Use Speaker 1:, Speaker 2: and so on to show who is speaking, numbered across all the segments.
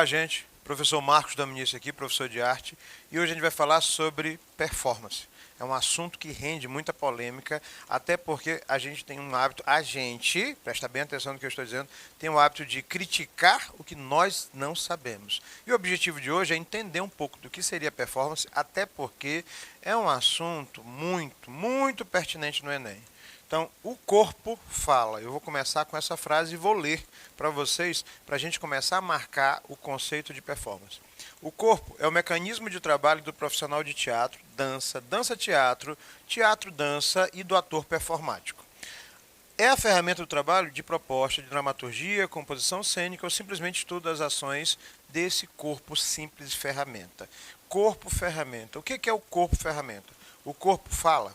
Speaker 1: Olá, gente. Professor Marcos Dominici aqui, professor de arte, e hoje a gente vai falar sobre performance. É um assunto que rende muita polêmica, até porque a gente tem um hábito, presta bem atenção no que eu estou dizendo, tem o hábito de criticar o que nós não sabemos. E o objetivo de hoje é entender um pouco do que seria performance, até porque é um assunto muito pertinente no Enem. Então, o corpo fala. Eu vou começar com essa frase e vou ler para vocês, para a gente começar a marcar o conceito de performance. O corpo é o mecanismo de trabalho do profissional de teatro, dança-teatro, teatro-dança e do ator performático. É a ferramenta do trabalho de proposta, de dramaturgia, composição cênica ou simplesmente estudo das ações desse corpo simples ferramenta. Corpo-ferramenta. O que é o corpo-ferramenta? O corpo fala.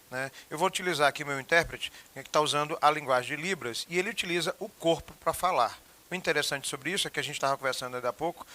Speaker 1: Né? Eu vou utilizar aqui meu intérprete, que está usando a linguagem de Libras, e ele utiliza o corpo para falar. O interessante sobre isso é que a gente estava conversando ainda há pouco,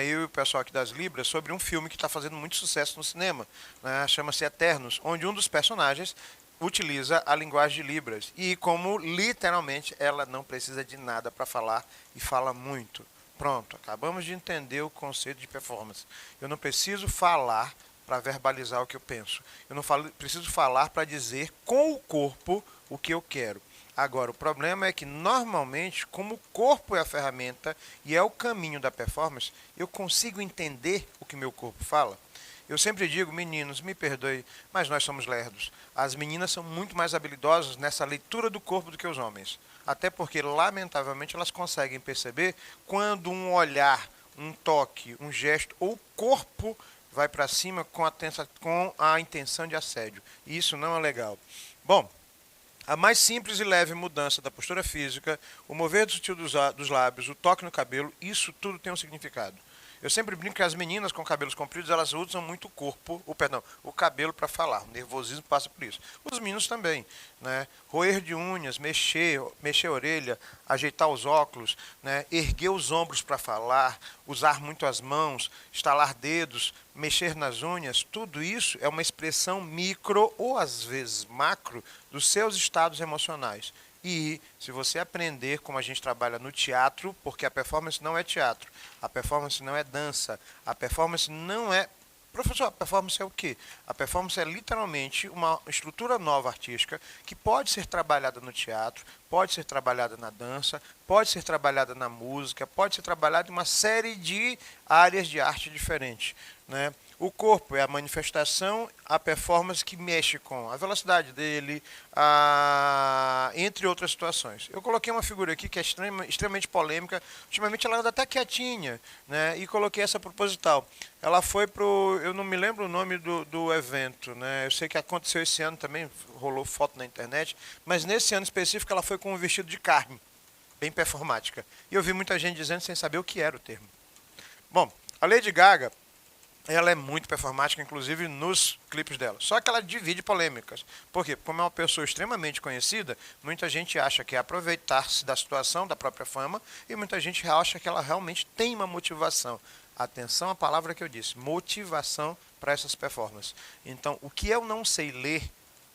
Speaker 1: eu e o pessoal aqui das Libras, sobre um filme que está fazendo muito sucesso no cinema, né? Chama-se Eternos, onde um dos personagens utiliza a linguagem de Libras. E como literalmente ela não precisa de nada para falar e fala muito. Pronto, acabamos de entender o conceito de performance. Eu não preciso falar para verbalizar o que eu penso. Eu não preciso falar para dizer com o corpo o que eu quero. Agora, o problema é que, normalmente, como o corpo é a ferramenta e é o caminho da performance, eu consigo entender o que meu corpo fala. Eu sempre digo, meninos, me perdoe, mas nós somos lerdos. As meninas são muito mais habilidosas nessa leitura do corpo do que os homens. Até porque, lamentavelmente, elas conseguem perceber quando um olhar, um toque, um gesto ou corpo vai para cima com a intenção de assédio. E isso não é legal. Bom, a mais simples e leve mudança da postura física, o mover sutil dos lábios, o toque no cabelo, isso tudo tem um significado. Eu sempre brinco que as meninas com cabelos compridos, elas usam muito o cabelo para falar. O nervosismo passa por isso. Os meninos também, né? Roer de unhas, mexer a orelha, ajeitar os óculos, né? Erguer os ombros para falar, usar muito as mãos, estalar dedos, mexer nas unhas, tudo isso é uma expressão micro ou às vezes macro dos seus estados emocionais. E se você aprender como a gente trabalha no teatro, porque a performance não é teatro, a performance não é dança, a performance não é... Professor, a performance é o quê? A performance é literalmente uma estrutura nova artística que pode ser trabalhada no teatro, pode ser trabalhada na dança, pode ser trabalhada na música, pode ser trabalhada em uma série de áreas de arte diferentes, né? O corpo é a manifestação, a performance que mexe com a velocidade dele, entre outras situações. Eu coloquei uma figura aqui que é extremamente polêmica, ultimamente ela anda até quietinha, né? E coloquei essa proposital. Ela foi eu não me lembro o nome do evento, né? Eu sei que aconteceu esse ano também, rolou foto na internet, mas nesse ano específico ela foi com um vestido de carne, bem performática. E eu vi muita gente dizendo sem saber o que era o termo. Bom, a Lady Gaga, ela é muito performática, inclusive nos clipes dela. Só que ela divide polêmicas. Por quê? Como é uma pessoa extremamente conhecida, muita gente acha que é aproveitar-se da situação, da própria fama, e muita gente acha que ela realmente tem uma motivação. Atenção à palavra que eu disse, motivação para essas performances. Então, o que eu não sei ler,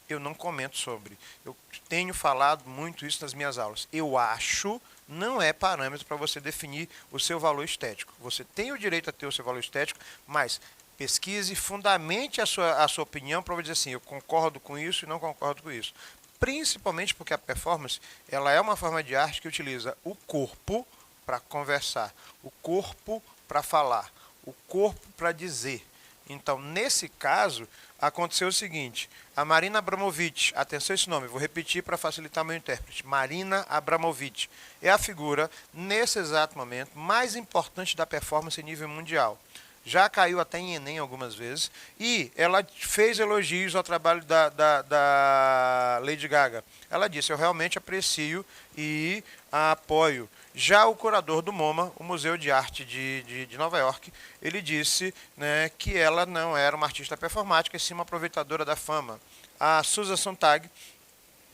Speaker 1: eu não comento sobre. Eu tenho falado muito isso nas minhas aulas. Eu acho, não é parâmetro para você definir o seu valor estético. Você tem o direito a ter o seu valor estético, mas pesquise, fundamente a sua opinião para dizer assim, eu concordo com isso e não concordo com isso. Principalmente porque a performance, ela é uma forma de arte que utiliza o corpo para conversar, o corpo para falar, o corpo para dizer. Então, nesse caso, aconteceu o seguinte, a Marina Abramovic, atenção a esse nome, vou repetir para facilitar meu intérprete, Marina Abramovic, é a figura, nesse exato momento, mais importante da performance em nível mundial. Já caiu até em Enem algumas vezes, e ela fez elogios ao trabalho da Lady Gaga. Ela disse, eu realmente aprecio e apoio. Já o curador do MoMA, o Museu de Arte de Nova York, ele disse, né, que ela não era uma artista performática, e sim uma aproveitadora da fama. A Susan Sontag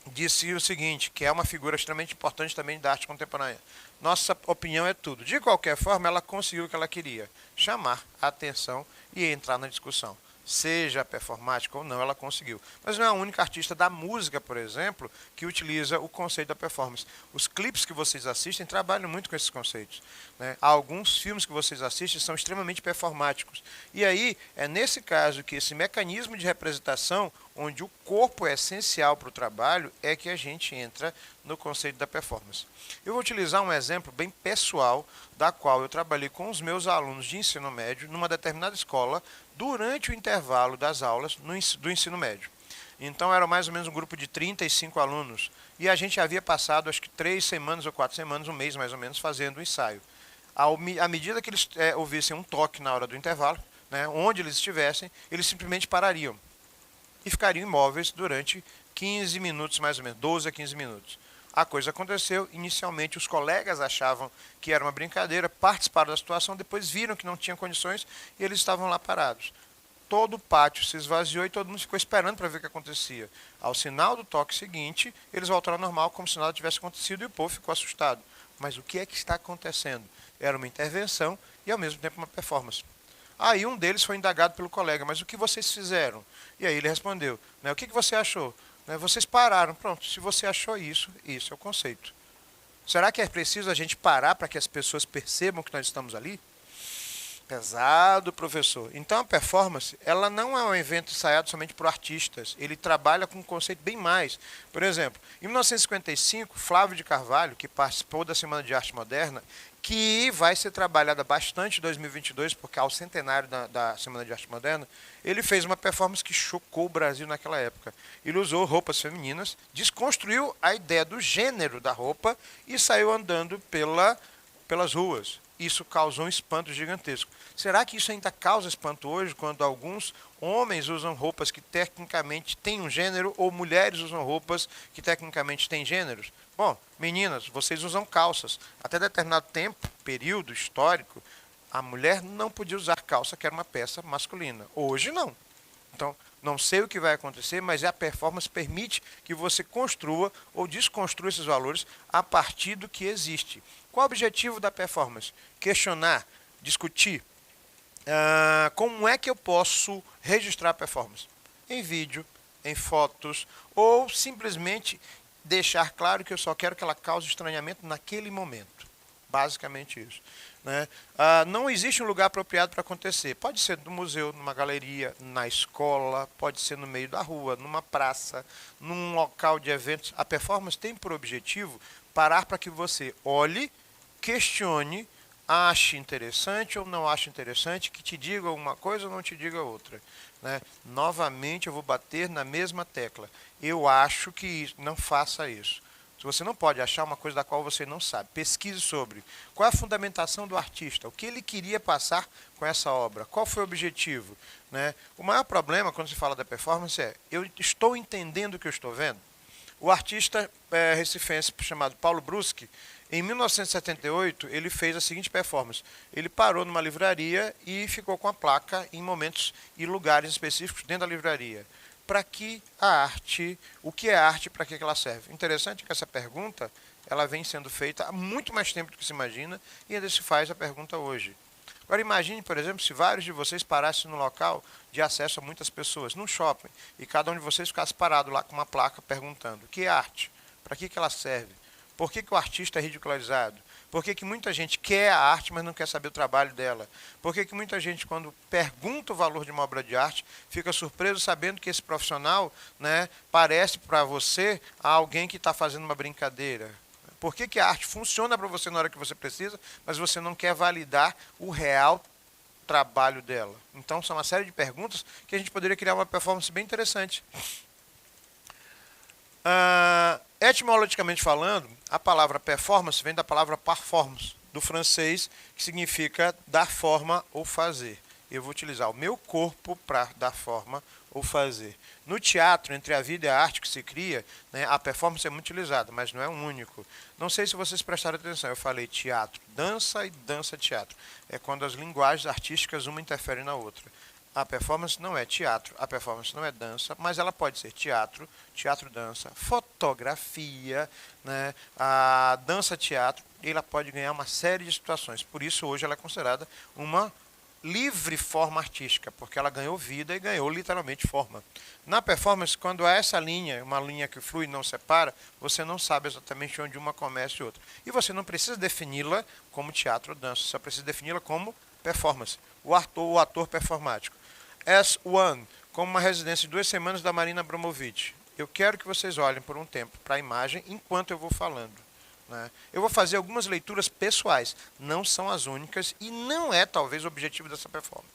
Speaker 1: disse o seguinte, que é uma figura extremamente importante também da arte contemporânea. Nossa opinião é tudo. De qualquer forma, ela conseguiu o que ela queria, chamar a atenção e entrar na discussão. seja performática ou não, ela conseguiu. Mas não é a única artista da música, por exemplo, que utiliza o conceito da performance. Os clipes que vocês assistem trabalham muito com esses conceitos, né? Alguns filmes que vocês assistem são extremamente performáticos. E aí, é nesse caso que esse mecanismo de representação, onde o corpo é essencial para o trabalho, é que a gente entra no conceito da performance. Eu vou utilizar um exemplo bem pessoal, da qual eu trabalhei com os meus alunos de ensino médio numa determinada escola durante o intervalo das aulas do ensino médio. Então era mais ou menos um grupo de 35 alunos e a gente havia passado acho que 3 semanas ou 4 semanas, um mês mais ou menos, fazendo o ensaio. À medida que eles ouvissem um toque na hora do intervalo, né, onde eles estivessem, eles simplesmente parariam e ficariam imóveis durante 15 minutos mais ou menos, 12 a 15 minutos. A coisa aconteceu, inicialmente os colegas achavam que era uma brincadeira, participaram da situação, depois viram que não tinham condições e eles estavam lá parados. Todo o pátio se esvaziou e todo mundo ficou esperando para ver o que acontecia. Ao sinal do toque seguinte, eles voltaram ao normal como se nada tivesse acontecido e o povo ficou assustado. Mas o que é que está acontecendo? Era uma intervenção e ao mesmo tempo uma performance. Aí um deles foi indagado pelo colega, mas o que vocês fizeram? E aí ele respondeu, né, o que você achou? Vocês pararam, pronto, se você achou isso, isso é o conceito. Será que é preciso a gente parar para que as pessoas percebam que nós estamos ali? Pesado, professor. Então a performance, ela não é um evento ensaiado somente por artistas, ele trabalha com um conceito bem mais. Por exemplo, em 1955, Flávio de Carvalho, que participou da Semana de Arte Moderna, que vai ser trabalhada bastante em 2022, porque ao centenário da Semana de Arte Moderna, ele fez uma performance que chocou o Brasil naquela época. Ele usou roupas femininas, desconstruiu a ideia do gênero da roupa e saiu andando pelas ruas. Isso causou um espanto gigantesco. Será que isso ainda causa espanto hoje, quando alguns homens usam roupas que tecnicamente têm um gênero, ou mulheres usam roupas que tecnicamente têm gêneros? Bom, meninas, vocês usam calças. Até determinado tempo, período histórico, a mulher não podia usar calça, que era uma peça masculina. Hoje não. Então, não sei o que vai acontecer, mas a performance permite que você construa ou desconstrua esses valores a partir do que existe. Qual o objetivo da performance? Questionar, discutir. Como é que eu posso registrar a performance? Em vídeo, em fotos, ou simplesmente deixar claro que eu só quero que ela cause estranhamento naquele momento. Basicamente isso. Né? Não existe um lugar apropriado para acontecer. Pode ser no museu, numa galeria, na escola, pode ser no meio da rua, numa praça, num local de eventos. A performance tem por objetivo parar para que você olhe, questione, ache interessante ou não ache interessante, que te diga uma coisa ou não te diga outra. Né? Novamente eu vou bater na mesma tecla. Eu acho que não faça isso. Se você não pode achar uma coisa da qual você não sabe, pesquise sobre qual é a fundamentação do artista, o que ele queria passar com essa obra, qual foi o objetivo. Né? O maior problema quando se fala da performance é, eu estou entendendo o que eu estou vendo? O artista recifense chamado Paulo Bruschi, em 1978, ele fez a seguinte performance. Ele parou numa livraria e ficou com a placa em momentos e lugares específicos dentro da livraria. Para que a arte, o que é arte, para que ela serve? Interessante que essa pergunta, ela vem sendo feita há muito mais tempo do que se imagina e ainda se faz a pergunta hoje. Agora imagine, por exemplo, se vários de vocês parassem no local de acesso a muitas pessoas, num shopping, e cada um de vocês ficasse parado lá com uma placa perguntando, o que é arte? Para que ela serve? Por que o artista é ridicularizado? Por que muita gente quer a arte, mas não quer saber o trabalho dela? Por que muita gente, quando pergunta o valor de uma obra de arte, fica surpreso sabendo que esse profissional, né, parece para você alguém que está fazendo uma brincadeira? Por que a arte funciona para você na hora que você precisa, mas você não quer validar o real trabalho dela? Então, são uma série de perguntas que a gente poderia criar uma performance bem interessante. Etimologicamente falando, a palavra performance vem da palavra performance, do francês, que significa dar forma ou fazer. Eu vou utilizar o meu corpo para dar forma ou fazer. No teatro, entre a vida e a arte que se cria, né, a performance é muito utilizada, mas não é um único. Não sei se vocês prestaram atenção, eu falei teatro, dança e dança-teatro. É quando as linguagens artísticas uma interfere na outra. A performance não é teatro, a performance não é dança, mas ela pode ser teatro, teatro-dança, fotografia, né? A dança-teatro, ela pode ganhar uma série de situações. Por isso, hoje, ela é considerada uma livre forma artística, porque ela ganhou vida e ganhou literalmente forma. Na performance, quando há essa linha, uma linha que flui e não separa, você não sabe exatamente onde uma começa e outra. E você não precisa defini-la como teatro ou dança, só precisa defini-la como performance, o ator performático. S1, como uma residência de 2 semanas da Marina Abramovic. Eu quero que vocês olhem por um tempo para a imagem enquanto eu vou falando. Né? Eu vou fazer algumas leituras pessoais, não são as únicas e não é talvez o objetivo dessa performance.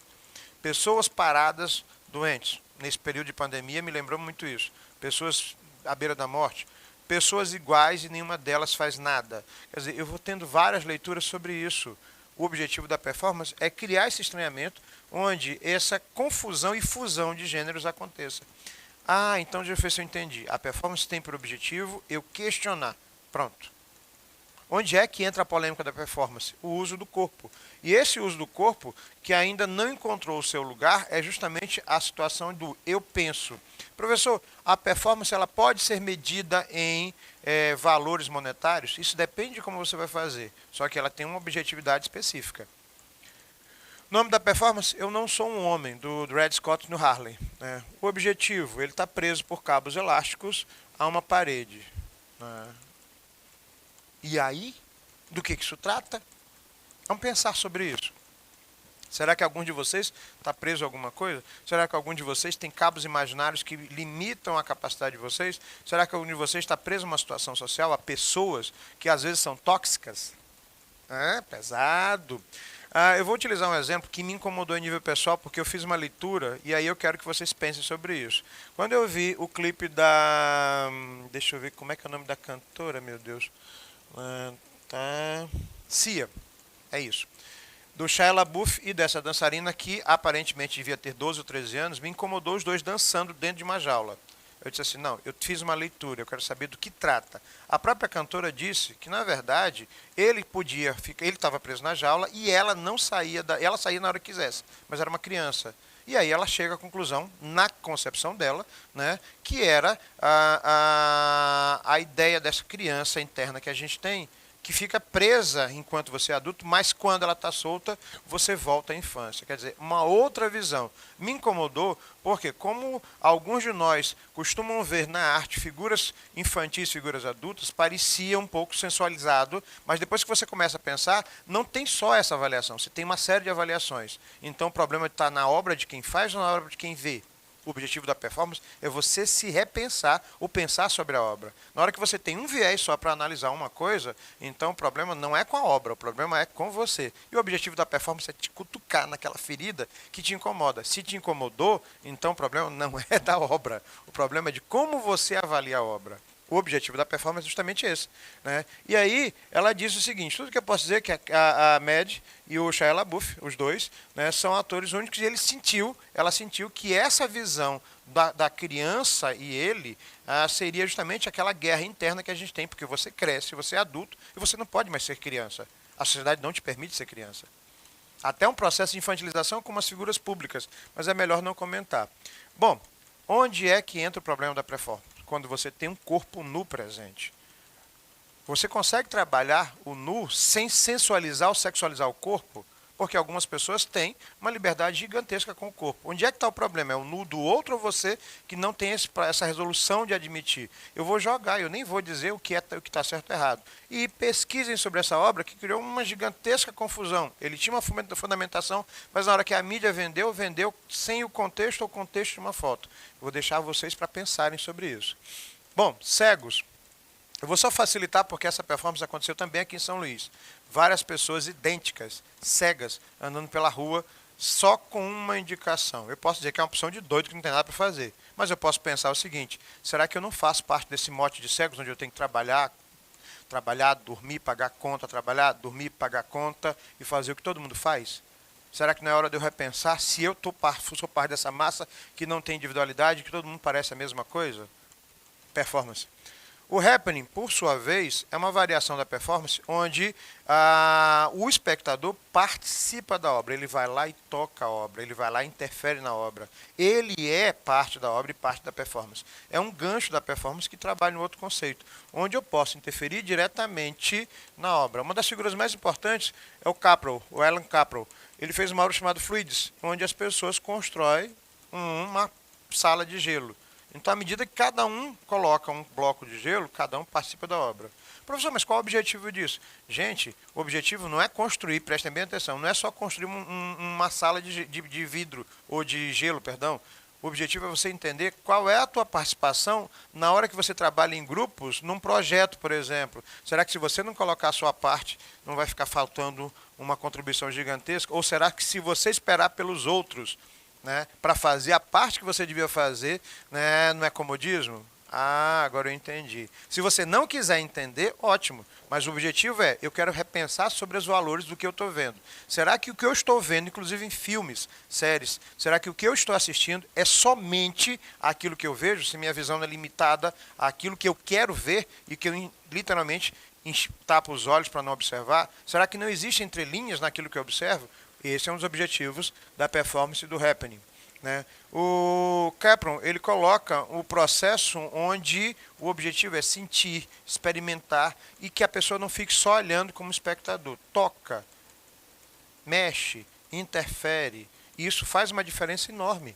Speaker 1: Pessoas paradas, doentes, nesse período de pandemia me lembrou muito isso. Pessoas à beira da morte, pessoas iguais e nenhuma delas faz nada. Quer dizer, eu vou tendo várias leituras sobre isso. O objetivo da performance é criar esse estranhamento onde essa confusão e fusão de gêneros aconteça. Ah, então já fez, eu entendi. A performance tem por objetivo eu questionar. Pronto. Onde é que entra a polêmica da performance? O uso do corpo. E esse uso do corpo, que ainda não encontrou o seu lugar, é justamente a situação do eu penso. Professor, a performance ela pode ser medida em valores monetários? Isso depende de como você vai fazer. Só que ela tem uma objetividade específica. Nome da performance? Eu não sou um homem, do Dred Scott no Harlem. Né? O objetivo, ele está preso por cabos elásticos a uma parede. Né? E aí, do que isso trata? Vamos pensar sobre isso. Será que algum de vocês está preso a alguma coisa? Será que algum de vocês tem cabos imaginários que limitam a capacidade de vocês? Será que algum de vocês está preso a uma situação social, a pessoas que às vezes são tóxicas? Pesado. Eu vou utilizar um exemplo que me incomodou em nível pessoal, porque eu fiz uma leitura e aí eu quero que vocês pensem sobre isso. Quando eu vi o clipe da... Deixa eu ver como é que é o nome da cantora, meu Deus. Cia, é isso. Do Shia LaBeouf e dessa dançarina que aparentemente devia ter 12 ou 13 anos, me incomodou os dois dançando dentro de uma jaula. Eu disse assim, não, eu fiz uma leitura, eu quero saber do que trata. A própria cantora disse que, na verdade, ele estava preso na jaula e ela não saía, ela saía na hora que quisesse, mas era uma criança. E aí ela chega à conclusão, na concepção dela, né, que era a ideia dessa criança interna que a gente tem, que fica presa enquanto você é adulto, mas quando ela está solta, você volta à infância. Quer dizer, uma outra visão. Me incomodou porque, como alguns de nós costumam ver na arte figuras infantis, figuras adultas, parecia um pouco sensualizado, mas depois que você começa a pensar, não tem só essa avaliação, você tem uma série de avaliações. Então o problema está na obra de quem faz ou na obra de quem vê? O objetivo da performance é você se repensar ou pensar sobre a obra. Na hora que você tem um viés só para analisar uma coisa, então o problema não é com a obra, o problema é com você. E o objetivo da performance é te cutucar naquela ferida que te incomoda. Se te incomodou, então o problema não é da obra, o problema é de como você avalia a obra. O objetivo da performance é justamente esse. Né? E aí, ela diz o seguinte, tudo que eu posso dizer é que a Mad e o Shia LaBeouf, os dois, né, são atores únicos e ela sentiu que essa visão da criança e ele seria justamente aquela guerra interna que a gente tem, porque você cresce, você é adulto e você não pode mais ser criança. A sociedade não te permite ser criança. Até um processo de infantilização com as figuras públicas, mas é melhor não comentar. Bom, onde é que entra o problema da performance? Quando você tem um corpo nu presente. Você consegue trabalhar o nu sem sensualizar ou sexualizar o corpo? Porque algumas pessoas têm uma liberdade gigantesca com o corpo. Onde é que está o problema? É o nu do outro ou você que não tem essa resolução de admitir? Eu vou jogar, eu nem vou dizer o que está certo ou errado. E pesquisem sobre essa obra que criou uma gigantesca confusão. Ele tinha uma fundamentação, mas na hora que a mídia vendeu sem o contexto ou o contexto de uma foto. Eu vou deixar vocês para pensarem sobre isso. Bom, cegos. Eu vou só facilitar porque essa performance aconteceu também aqui em São Luís. Várias pessoas idênticas, cegas, andando pela rua, só com uma indicação. Eu posso dizer que é uma opção de doido que não tem nada para fazer. Mas eu posso pensar o seguinte, será que eu não faço parte desse mote de cegos, onde eu tenho que trabalhar, dormir, pagar conta, trabalhar, dormir, pagar conta e fazer o que todo mundo faz? Será que não é hora de eu repensar se eu sou parte dessa massa que não tem individualidade, que todo mundo parece a mesma coisa? Performance. O happening, por sua vez, é uma variação da performance onde o espectador participa da obra, ele vai lá e toca a obra, ele vai lá e interfere na obra. Ele é parte da obra e parte da performance. É um gancho da performance que trabalha em outro conceito, onde eu posso interferir diretamente na obra. Uma das figuras mais importantes é o Alan Capro. ele fez uma obra chamada Fluids, onde as pessoas constroem uma sala de gelo. Então, à medida que cada um coloca um bloco de gelo, cada um participa da obra. Professor, mas qual o objetivo disso? Gente, o objetivo não é construir, prestem bem atenção, não é só construir uma sala de vidro, ou de gelo, perdão. O objetivo é você entender qual é a tua participação na hora que você trabalha em grupos, num projeto, por exemplo. Será que se você não colocar a sua parte, não vai ficar faltando uma contribuição gigantesca? Ou será que se você esperar pelos outros, né, para fazer a parte que você devia fazer, né, não é comodismo? Ah, agora eu entendi. Se você não quiser entender, ótimo. Mas o objetivo é, eu quero repensar sobre os valores do que eu estou vendo. Será que o que eu estou vendo, inclusive em filmes, séries, será que o que eu estou assistindo é somente aquilo que eu vejo? Se minha visão é limitada àquilo que eu quero ver e que eu literalmente tapo os olhos para não observar? Será que não existe entrelinhas naquilo que eu observo? Esse é um dos objetivos da performance do happening. Né? O Capron, ele coloca o processo onde o objetivo é sentir, experimentar e que a pessoa não fique só olhando como espectador. Toca, mexe, interfere. E isso faz uma diferença enorme.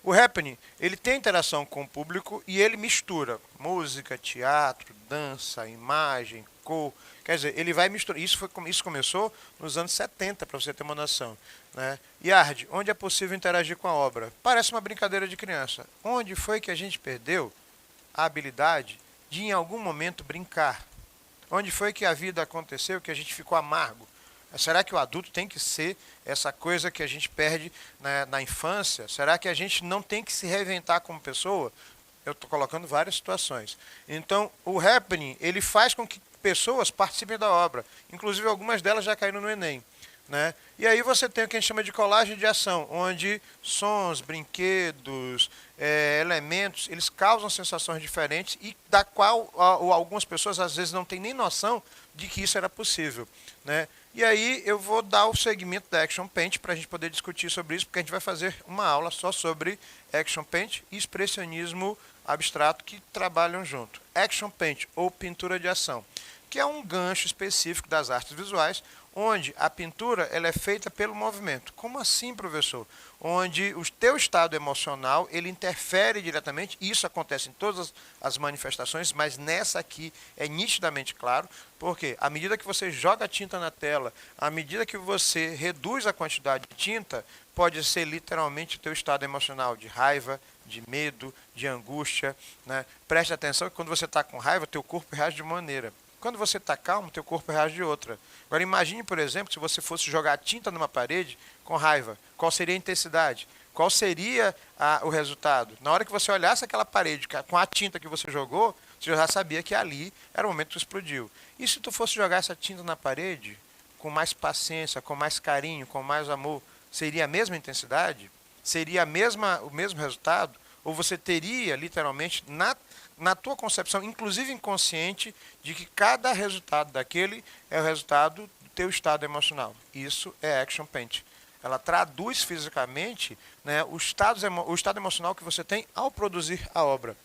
Speaker 1: O happening, ele tem interação com o público e ele mistura música, teatro, dança, imagem, cor. Quer dizer, ele vai misturar. Isso começou nos anos 70, para você ter uma noção. Né? Yard, onde é possível interagir com a obra? Parece uma brincadeira de criança. Onde foi que a gente perdeu a habilidade de, em algum momento, brincar? Onde foi que a vida aconteceu que a gente ficou amargo? Será que o adulto tem que ser essa coisa que a gente perde na infância? Será que a gente não tem que se reinventar como pessoa? Eu estou colocando várias situações. Então, o happening, ele faz com que pessoas participem da obra. Inclusive, algumas delas já caíram no Enem. Né? E aí você tem o que a gente chama de colagem de ação, onde sons, brinquedos, elementos, eles causam sensações diferentes e da qual algumas pessoas às vezes não têm nem noção de que isso era possível. Né? E aí eu vou dar o segmento da Action Paint para a gente poder discutir sobre isso, porque a gente vai fazer uma aula só sobre Action Paint e expressionismo abstrato que trabalham junto. Action Paint, ou pintura de ação, que é um gancho específico das artes visuais, onde a pintura ela é feita pelo movimento. Como assim, professor? Onde o teu estado emocional ele interfere diretamente, isso acontece em todas as manifestações, mas nessa aqui é nitidamente claro, porque à medida que você joga tinta na tela, à medida que você reduz a quantidade de tinta, pode ser literalmente o teu estado emocional de raiva, de medo, de angústia. Né? Preste atenção que quando você está com raiva, teu corpo reage de uma maneira. Quando você está calmo, teu corpo reage de outra. Agora imagine, por exemplo, se você fosse jogar tinta numa parede com raiva. Qual seria a intensidade? Qual seria o resultado? Na hora que você olhasse aquela parede com a tinta que você jogou, você já sabia que ali era o momento que explodiu. E se tu fosse jogar essa tinta na parede com mais paciência, com mais carinho, com mais amor, seria a mesma intensidade? Seria o mesmo resultado? Ou você teria, literalmente, na tua concepção, inclusive inconsciente, de que cada resultado daquele é o resultado do teu estado emocional. Isso é Action Paint. Ela traduz fisicamente, né, o estado emocional que você tem ao produzir a obra.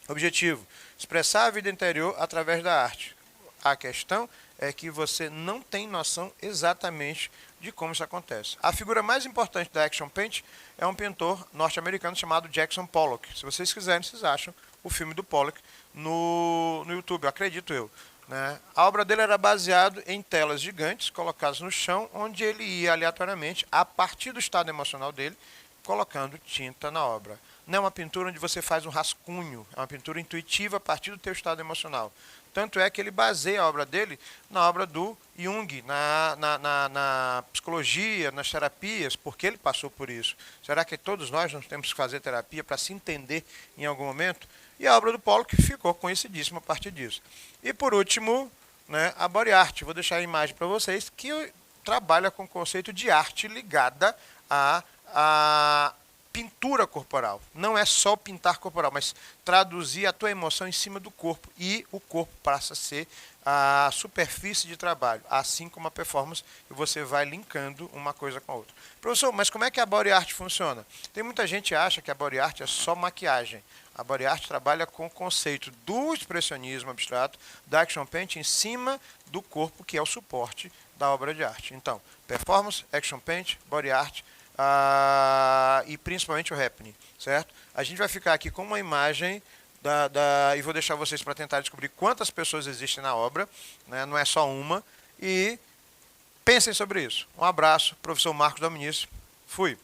Speaker 1: Objetivo: expressar a vida interior através da arte. A questão é que você não tem noção exatamente de como isso acontece. A figura mais importante da Action Paint é um pintor norte-americano chamado Jackson Pollock. Se vocês quiserem, vocês acham o filme do Pollock no YouTube, acredito eu. Né? A obra dele era baseada em telas gigantes colocadas no chão, onde ele ia aleatoriamente, a partir do estado emocional dele, colocando tinta na obra. Não é uma pintura onde você faz um rascunho, é uma pintura intuitiva a partir do teu estado emocional. Tanto é que ele baseia a obra dele na obra do Jung, na psicologia, nas terapias, porque ele passou por isso. Será que todos nós não temos que fazer terapia para se entender em algum momento? E a obra do Pollock ficou conhecidíssima a partir disso. E por último, né, a body art. Vou deixar a imagem para vocês, que trabalha com o conceito de arte ligada à pintura corporal. Não é só pintar corporal, mas traduzir a tua emoção em cima do corpo. E o corpo passa a ser a superfície de trabalho, assim como a performance, e você vai linkando uma coisa com a outra. Professor, mas como é que a body art funciona? Tem muita gente que acha que a body art é só maquiagem. A body art trabalha com o conceito do expressionismo abstrato, da Action Paint, em cima do corpo, que é o suporte da obra de arte. Então, performance, action paint, body art e principalmente o happening, certo? A gente vai ficar aqui com uma imagem e vou deixar vocês para tentar descobrir quantas pessoas existem na obra, né? Não é só uma, e pensem sobre isso. Um abraço, professor Marcos Dominici. Fui.